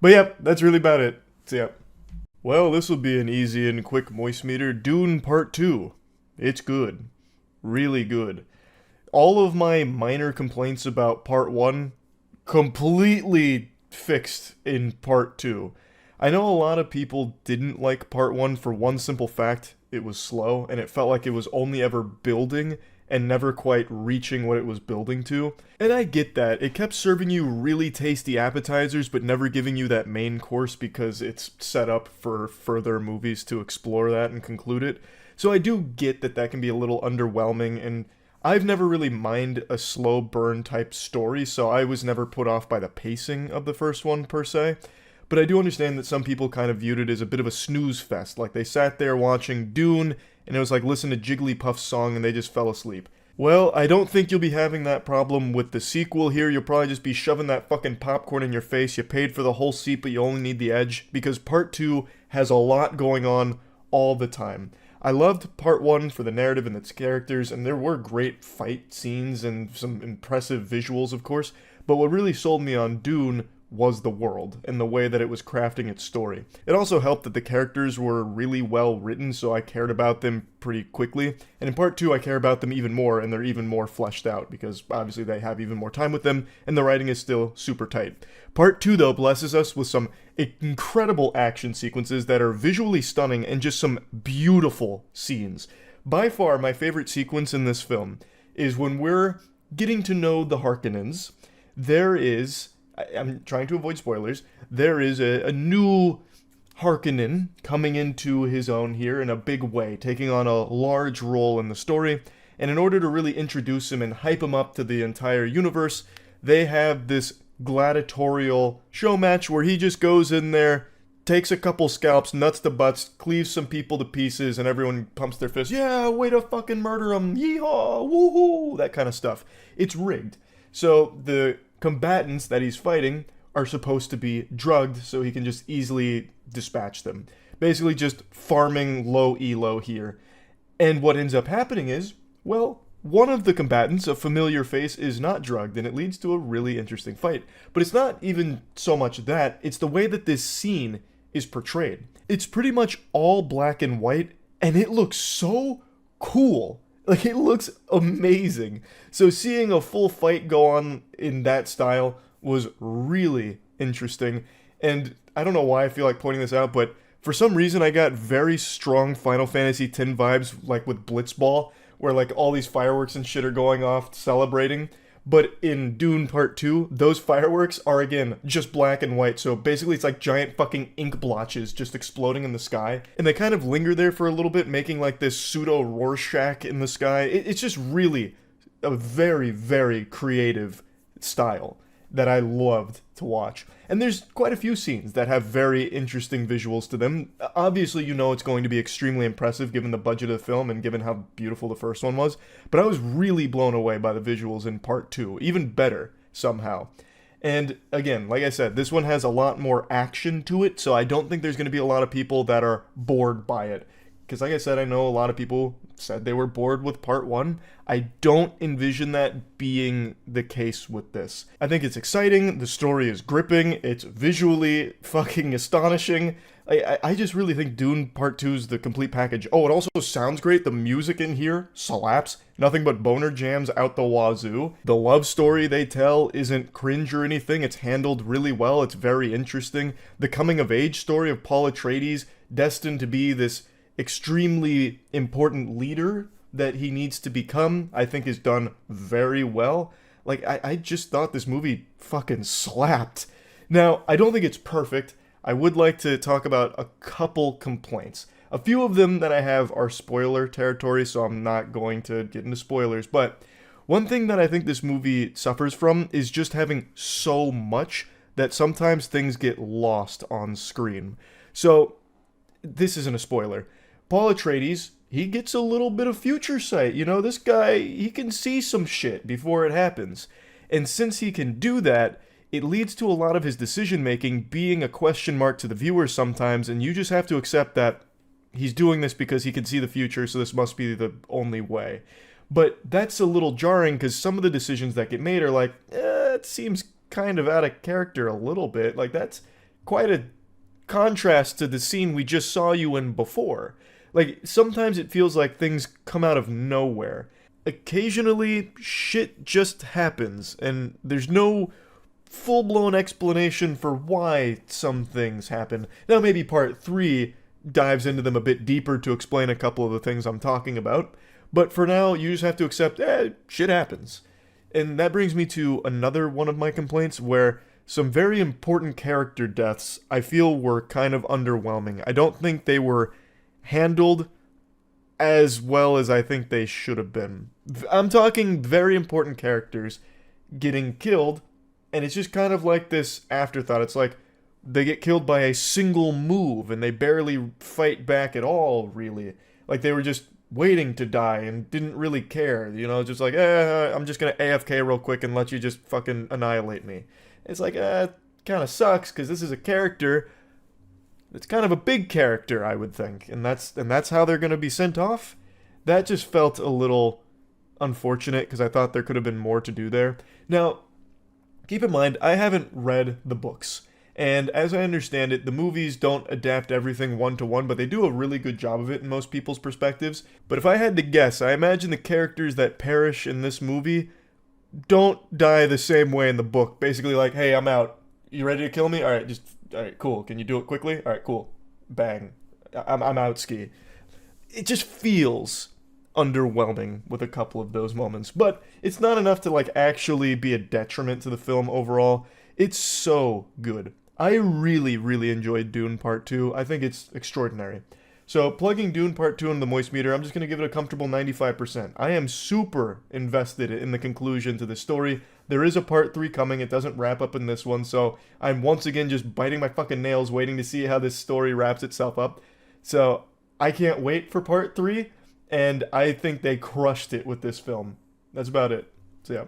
But yep, that's really about it. So yep. Well, this will be an easy and quick moist meter. Dune Part 2. It's good. Really good. All of my minor complaints about Part 1 completely fixed in Part 2. I know a lot of people didn't like Part 1 for one simple fact. It was slow, and it felt like it was only ever building and never quite reaching what it was building to. And I get that. It kept serving you really tasty appetizers, but never giving you that main course because it's set up for further movies to explore that and conclude it. So I do get that that can be a little underwhelming, and I've never really minded a slow burn type story, so I was never put off by the pacing of the first one, per se. But I do understand that some people kind of viewed it as a bit of a snooze fest. Like, they sat there watching Dune, and it was like listen to Jigglypuff's song and they just fell asleep. Well, I don't think you'll be having that problem with the sequel here. You'll probably just be shoving that fucking popcorn in your face. You paid for the whole seat, but you only need the edge. Because Part 2 has a lot going on all the time. I loved Part 1 for the narrative and its characters, and there were great fight scenes and some impressive visuals, of course. But what really sold me on Dune was the world and the way that it was crafting its story. It also helped that the characters were really well written, so I cared about them pretty quickly. And in Part 2, I care about them even more, and they're even more fleshed out, because obviously they have even more time with them, and the writing is still super tight. Part 2, though, blesses us with some incredible action sequences that are visually stunning and just some beautiful scenes. By far, my favorite sequence in this film is when we're getting to know the Harkonnens. There is, I'm trying to avoid spoilers, there is a new Harkonnen coming into his own here in a big way, taking on a large role in the story, and in order to really introduce him and hype him up to the entire universe, they have this gladiatorial show match where he just goes in there, takes a couple scalps, nuts to butts, cleaves some people to pieces, and everyone pumps their fists. Yeah, way to fucking murder him. Yeehaw, woohoo, that kind of stuff. It's rigged. So the combatants that he's fighting are supposed to be drugged so he can just easily dispatch them. Basically just farming low elo here. And what ends up happening is, well, one of the combatants, a familiar face, is not drugged, and it leads to a really interesting fight. But it's not even so much that, it's the way that this scene is portrayed. It's pretty much all black and white, and it looks so cool. Like, it looks amazing. So seeing a full fight go on in that style was really interesting. And I don't know why I feel like pointing this out, but for some reason I got very strong Final Fantasy X vibes, like with Blitzball, where like all these fireworks and shit are going off celebrating. But in Dune Part 2, those fireworks are, again, just black and white. So basically it's like giant fucking ink blotches just exploding in the sky. And they kind of linger there for a little bit, making like this pseudo Rorschach in the sky. It's just really a very, very creative style that I loved to watch. And there's quite a few scenes that have very interesting visuals to them. Obviously, you know it's going to be extremely impressive given the budget of the film and given how beautiful the first one was. But I was really blown away by the visuals in Part 2. Even better, somehow. And again, like I said, this one has a lot more action to it, so I don't think there's going to be a lot of people that are bored by it. Because like I said, I know a lot of people said they were bored with Part 1. I don't envision that being the case with this. I think it's exciting, the story is gripping, it's visually fucking astonishing. I just really think Dune Part 2 is the complete package. Oh, it also sounds great. The music in here slaps. Nothing but boner jams out the wazoo. The love story they tell isn't cringe or anything. It's handled really well. It's very interesting. The coming-of-age story of Paul Atreides, destined to be this extremely important leader that he needs to become, I think is done very well. Like, I just thought this movie fucking slapped. Now, I don't think it's perfect. I would like to talk about a couple complaints. A few of them that I have are spoiler territory, so I'm not going to get into spoilers, but one thing that I think this movie suffers from is just having so much that sometimes things get lost on screen. So, this isn't a spoiler. Paul Atreides, he gets a little bit of future sight. You know, this guy, he can see some shit before it happens. And since he can do that, it leads to a lot of his decision-making being a question mark to the viewer sometimes, and you just have to accept that he's doing this because he can see the future, so this must be the only way. But that's a little jarring, because some of the decisions that get made are like, it seems kind of out of character a little bit. Like, that's quite a contrast to the scene we just saw you in before. Like, sometimes it feels like things come out of nowhere. Occasionally, shit just happens, and there's no full-blown explanation for why some things happen. Now, maybe Part 3 dives into them a bit deeper to explain a couple of the things I'm talking about, but for now, you just have to accept, shit happens. And that brings me to another one of my complaints, where some very important character deaths I feel were kind of underwhelming. I don't think they were handled as well as I think they should have been. I'm talking very important characters getting killed, and it's just kind of like this afterthought. It's like they get killed by a single move, and they barely fight back at all, really. Like they were just waiting to die and didn't really care, you know, just like, I'm just gonna AFK real quick and let you just fucking annihilate me. It's like, kind of sucks, because this is a character that's kind of a big character, I would think, and that's how they're gonna be sent off. That just felt a little unfortunate, because I thought there could have been more to do there. Now, keep in mind, I haven't read the books, and as I understand it, the movies don't adapt everything one-to-one, but they do a really good job of it in most people's perspectives. But if I had to guess, I imagine the characters that perish in this movie don't die the same way in the book. Basically like, hey, I'm out. You ready to kill me? Alright, cool. Can you do it quickly? Alright, cool. Bang. I'm out, ski. It just feels underwhelming with a couple of those moments, but it's not enough to like actually be a detriment to the film overall. It's so good. I really, really enjoyed Dune Part 2. I think it's extraordinary. So, plugging Dune Part 2 into the Moist meter, I'm just going to give it a comfortable 95%. I am super invested in the conclusion to the story. There is a Part 3 coming. It doesn't wrap up in this one, so I'm once again just biting my fucking nails waiting to see how this story wraps itself up. So, I can't wait for Part 3, and I think they crushed it with this film. That's about it. So, yeah.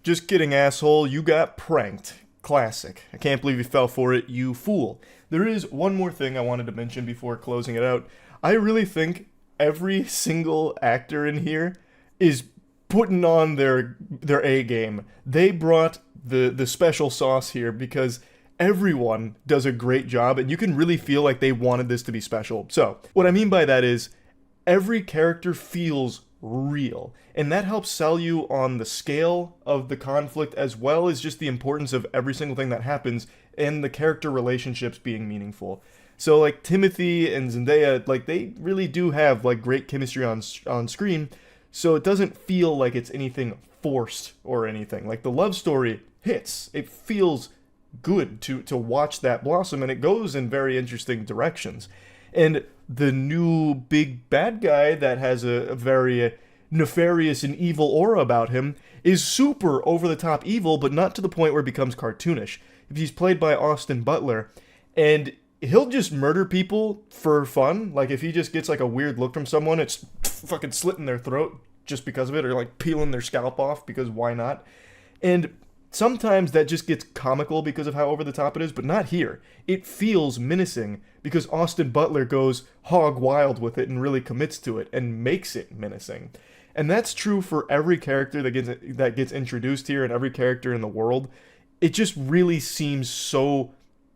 Just kidding, asshole. You got pranked. Classic. I can't believe you fell for it, you fool. There is one more thing I wanted to mention before closing it out. I really think every single actor in here is putting on their A game. They brought the special sauce here because everyone does a great job and you can really feel like they wanted this to be special. So, what I mean by that is every character feels real. And that helps sell you on the scale of the conflict as well as just the importance of every single thing that happens and the character relationships being meaningful. So like Timothy and Zendaya, like they really do have like great chemistry on screen, so it doesn't feel like it's anything forced or anything. Like the love story hits. It feels good to watch that blossom, and it goes in very interesting directions. And the new big bad guy that has a very nefarious and evil aura about him is super over-the-top evil, but not to the point where it becomes cartoonish. He's played by Austin Butler, and he'll just murder people for fun. Like, if he just gets, like, a weird look from someone, it's fucking slitting their throat just because of it, or, like, peeling their scalp off because why not? And sometimes that just gets comical because of how over the top it is, but not here. It feels menacing because Austin Butler goes hog wild with it and really commits to it and makes it menacing. And that's true for every character that gets introduced here and every character in the world. It just really seems so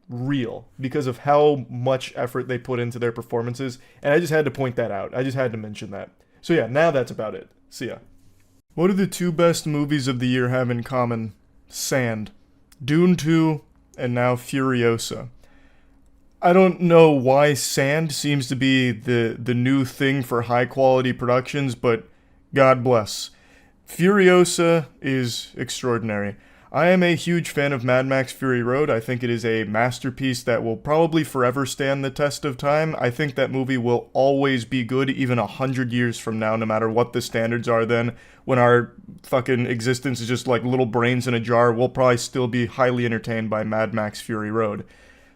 real because of how much effort they put into their performances. And I just had to point that out. I just had to mention that. So yeah, now that's about it. See ya. What do the two best movies of the year have in common? Sand. Dune 2, and now Furiosa. I don't know why sand seems to be the new thing for high quality productions, but God bless. Furiosa is extraordinary. I am a huge fan of Mad Max Fury Road. I think it is a masterpiece that will probably forever stand the test of time. I think that movie will always be good, even 100 years from now, no matter what the standards are then. When our fucking existence is just like little brains in a jar, we'll probably still be highly entertained by Mad Max Fury Road.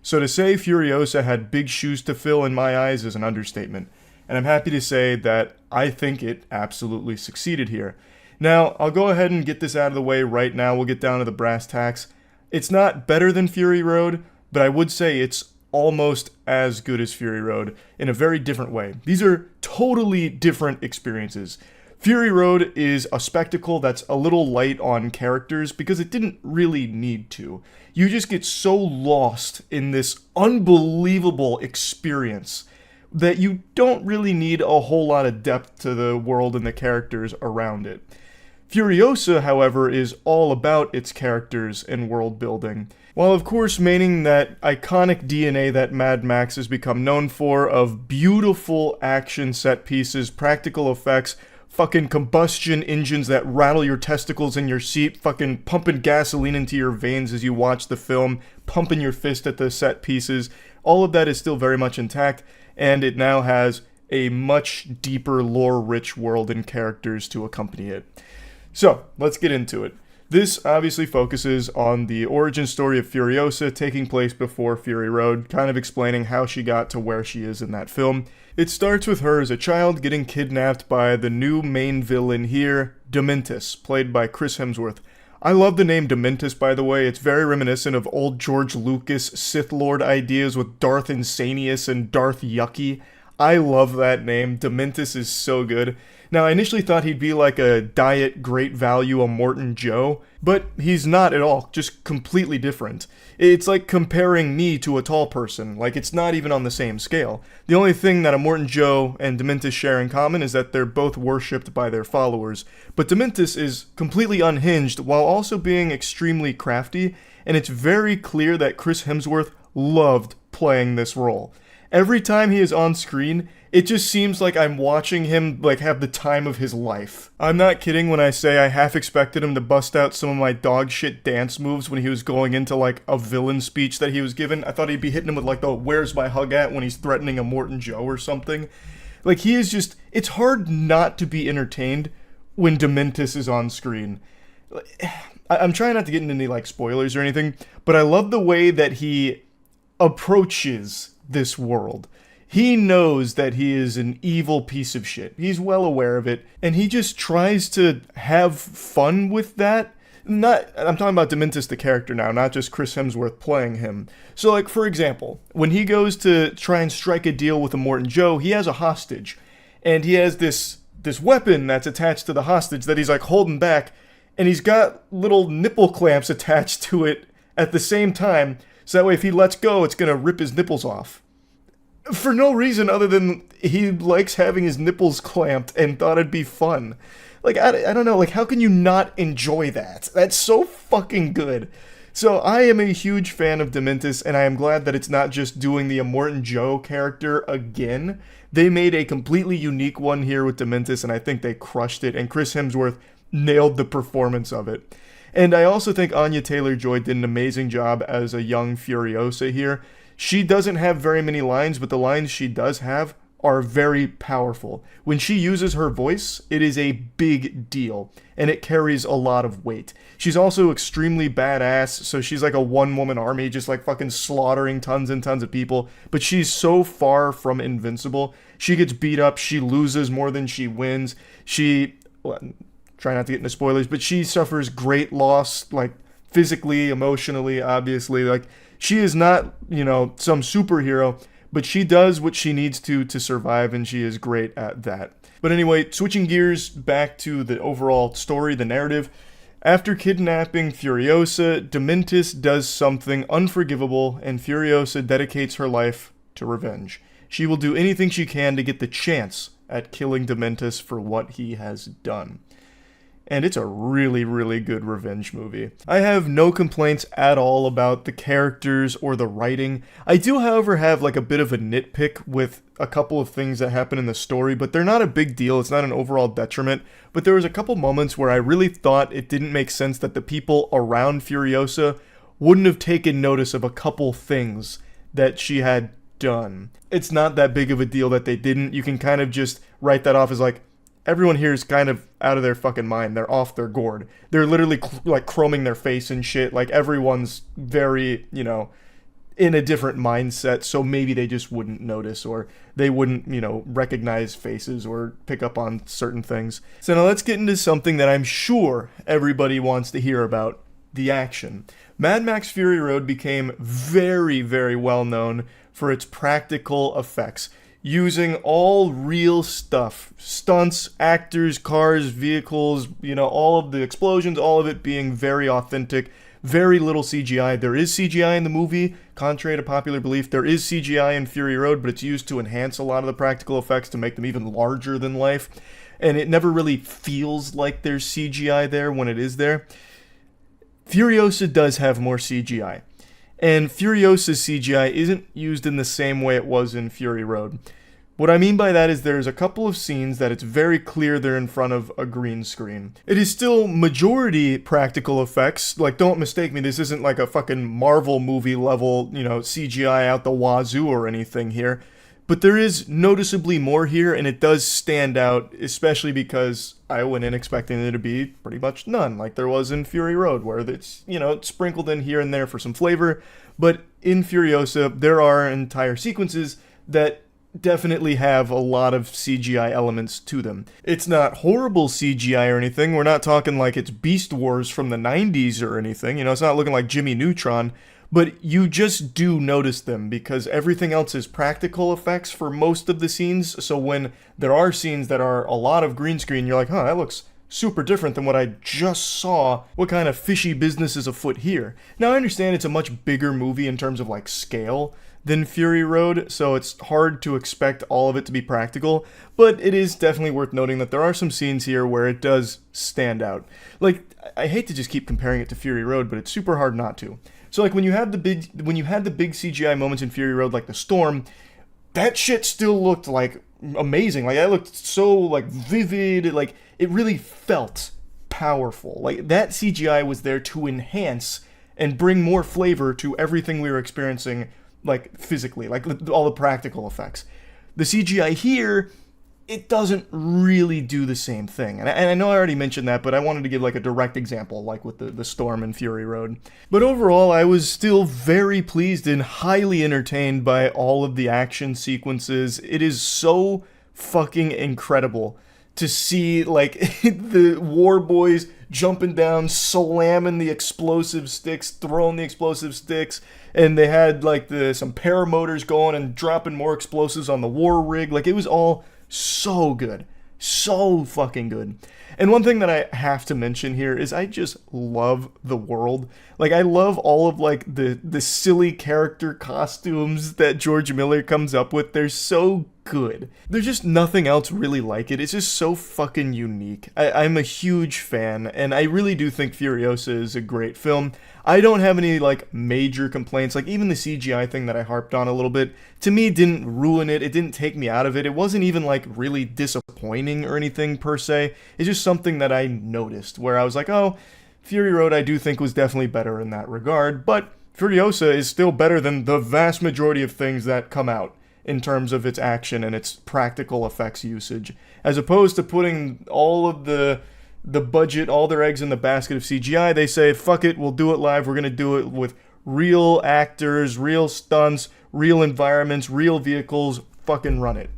So to say Furiosa had big shoes to fill in my eyes is an understatement. And I'm happy to say that I think it absolutely succeeded here. Now, I'll go ahead and get this out of the way right now. We'll get down to the brass tacks. It's not better than Fury Road, but I would say it's almost as good as Fury Road in a very different way. These are totally different experiences. Fury Road is a spectacle that's a little light on characters because it didn't really need to. You just get so lost in this unbelievable experience that you don't really need a whole lot of depth to the world and the characters around it. Furiosa, however, is all about its characters and world building, while of course maintaining that iconic DNA that Mad Max has become known for of beautiful action set pieces, practical effects, fucking combustion engines that rattle your testicles in your seat, fucking pumping gasoline into your veins as you watch the film, pumping your fist at the set pieces. All of that is still very much intact, and it now has a much deeper, lore-rich world and characters to accompany it. So, let's get into it. This obviously focuses on the origin story of Furiosa taking place before Fury Road, kind of explaining how she got to where she is in that film. It starts with her as a child getting kidnapped by the new main villain here, Dementus, played by Chris Hemsworth. I love the name Dementus, by the way. It's very reminiscent of old George Lucas Sith Lord ideas with Darth Insanius and Darth Yucky. I love that name. Dementus is so good. Now, I initially thought he'd be like a diet great value Immortan Joe, but he's not at all, just completely different. It's like comparing me to a tall person, like it's not even on the same scale. The only thing that Immortan Joe and Dementus share in common is that they're both worshipped by their followers, but Dementus is completely unhinged while also being extremely crafty, and it's very clear that Chris Hemsworth loved playing this role. Every time he is on screen, it just seems like I'm watching him like have the time of his life. I'm not kidding when I say I half expected him to bust out some of my dog shit dance moves when he was going into like a villain speech that he was given. I thought he'd be hitting him with like the "Where's my hug at" when he's threatening a Morton Joe or something. Like he is just, it's hard not to be entertained when Dementis is on screen. I'm trying not to get into any like spoilers or anything, but I love the way that he approaches this world. He knows that he is an evil piece of shit. He's well aware of it, and he just tries to have fun with that. I'm talking about Dementis the character now, not just Chris Hemsworth playing him. So like, for example, when he goes to try and strike a deal with a Morton Joe, he has a hostage, and he has this weapon that's attached to the hostage that he's like holding back, and he's got little nipple clamps attached to it at the same time, so that way if he lets go, it's gonna rip his nipples off. For no reason other than he likes having his nipples clamped and thought it'd be fun. Like, I don't know, like, how can you not enjoy that? That's so fucking good. So I am a huge fan of Dementis, and I am glad that it's not just doing the Morton Joe character again. They made a completely unique one here with Dementis, and I think they crushed it, and Chris Hemsworth nailed the performance of it. And I also think Anya Taylor-Joy did an amazing job as a young Furiosa here. She doesn't have very many lines, but the lines she does have are very powerful. When she uses her voice, it is a big deal, and it carries a lot of weight. She's also extremely badass, so she's like a one-woman army, just like fucking slaughtering tons and tons of people, but she's so far from invincible. She gets beat up, she loses more than she wins. Well, try not to get into spoilers, but she suffers great loss, like physically, emotionally, obviously. Like, she is not, some superhero, but she does what she needs to survive, and she is great at that. But anyway, switching gears back to the overall story, the narrative. After kidnapping Furiosa, Dementis does something unforgivable, and Furiosa dedicates her life to revenge. She will do anything she can to get the chance at killing Dementis for what he has done. And it's a really, really good revenge movie. I have no complaints at all about the characters or the writing. I do, however, have like a bit of a nitpick with a couple of things that happen in the story, but they're not a big deal. It's not an overall detriment. But there was a couple moments where I really thought it didn't make sense that the people around Furiosa wouldn't have taken notice of a couple things that she had done. It's not that big of a deal that they didn't. You can kind of just write that off as like, everyone here is kind of out of their fucking mind. They're off their gourd. They're literally like chroming their face and shit. Like everyone's very, in a different mindset. So maybe they just wouldn't notice, or they wouldn't, recognize faces or pick up on certain things. So now let's get into something that I'm sure everybody wants to hear about: the action. Mad Max Fury Road became very, very well known for its practical effects, using all real stuff, stunts, actors, cars, vehicles, all of the explosions, all of it being very authentic, very little CGI. There is CGI in the movie, contrary to popular belief. There is CGI in Fury Road, but it's used to enhance a lot of the practical effects to make them even larger than life, and it never really feels like there's CGI there when it is there. Furiosa does have more CGI. And Furiosa's CGI isn't used in the same way it was in Fury Road. What I mean by that is there's a couple of scenes that it's very clear they're in front of a green screen. It is still majority practical effects. Like, don't mistake me, this isn't like a fucking Marvel movie level, CGI out the wazoo or anything here. But there is noticeably more here, and it does stand out, especially because I went in expecting there to be pretty much none, like there was in Fury Road, where it's, it's sprinkled in here and there for some flavor. But in Furiosa, there are entire sequences that definitely have a lot of CGI elements to them. It's not horrible CGI or anything. We're not talking like it's Beast Wars from the 90s or anything. It's not looking like Jimmy Neutron. But you just do notice them because everything else is practical effects for most of the scenes. So when there are scenes that are a lot of green screen, you're like, that looks super different than what I just saw. What kind of fishy business is afoot here? Now, I understand it's a much bigger movie in terms of like scale than Fury Road, so it's hard to expect all of it to be practical, but it is definitely worth noting that there are some scenes here where it does stand out. Like, I hate to just keep comparing it to Fury Road, but it's super hard not to. So like when you had the big CGI moments in Fury Road, like the storm, that shit still looked like amazing. Like, that looked so like vivid. Like, it really felt powerful. Like, that CGI was there to enhance and bring more flavor to everything we were experiencing, like, physically, like all the practical effects. The CGI here, it doesn't really do the same thing. And I know I already mentioned that, but I wanted to give like a direct example, like with the Storm and Fury Road. But overall, I was still very pleased and highly entertained by all of the action sequences. It is so fucking incredible to see like the war boys jumping down, slamming the explosive sticks, throwing the explosive sticks, and they had like some paramotors going and dropping more explosives on the war rig. Like, it was all so good. So fucking good. And one thing that I have to mention here is I just love the world. Like, I love all of like the silly character costumes that George Miller comes up with. They're so good. There's just nothing else really like it. It's just so fucking unique. I'm a huge fan, and I really do think Furiosa is a great film. I don't have any like major complaints. Like, even the CGI thing that I harped on a little bit, to me, didn't ruin it. It didn't take me out of it. It wasn't even like really disappointing or anything per se. It's just something that I noticed where I was like, oh, Fury Road I do think was definitely better in that regard, but Furiosa is still better than the vast majority of things that come out in terms of its action and its practical effects usage, as opposed to putting all of the budget, all their eggs in the basket of CGI. They say, fuck it, we'll do it live. We're going to do it with real actors, real stunts, real environments, real vehicles. Fucking run it.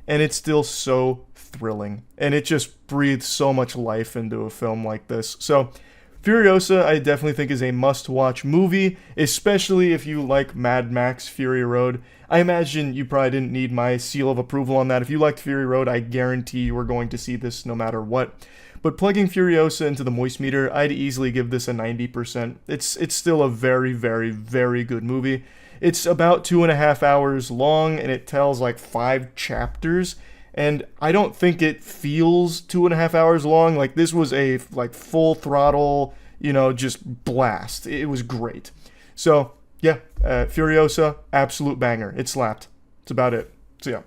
And it's still so thrilling. And it just breathes so much life into a film like this. So Furiosa, I definitely think, is a must-watch movie, especially if you like Mad Max Fury Road. I imagine you probably didn't need my seal of approval on that. If you liked Fury Road, I guarantee you are going to see this no matter what. But plugging Furiosa into the Moist meter, I'd easily give this a 90%. It's still a very, very, very good movie. It's about 2.5 hours long, and it tells like 5 chapters. And I don't think it feels 2.5 hours long. Like, this was a like full throttle, just blast. It was great. So yeah, Furiosa, absolute banger. It slapped. That's about it. So yeah.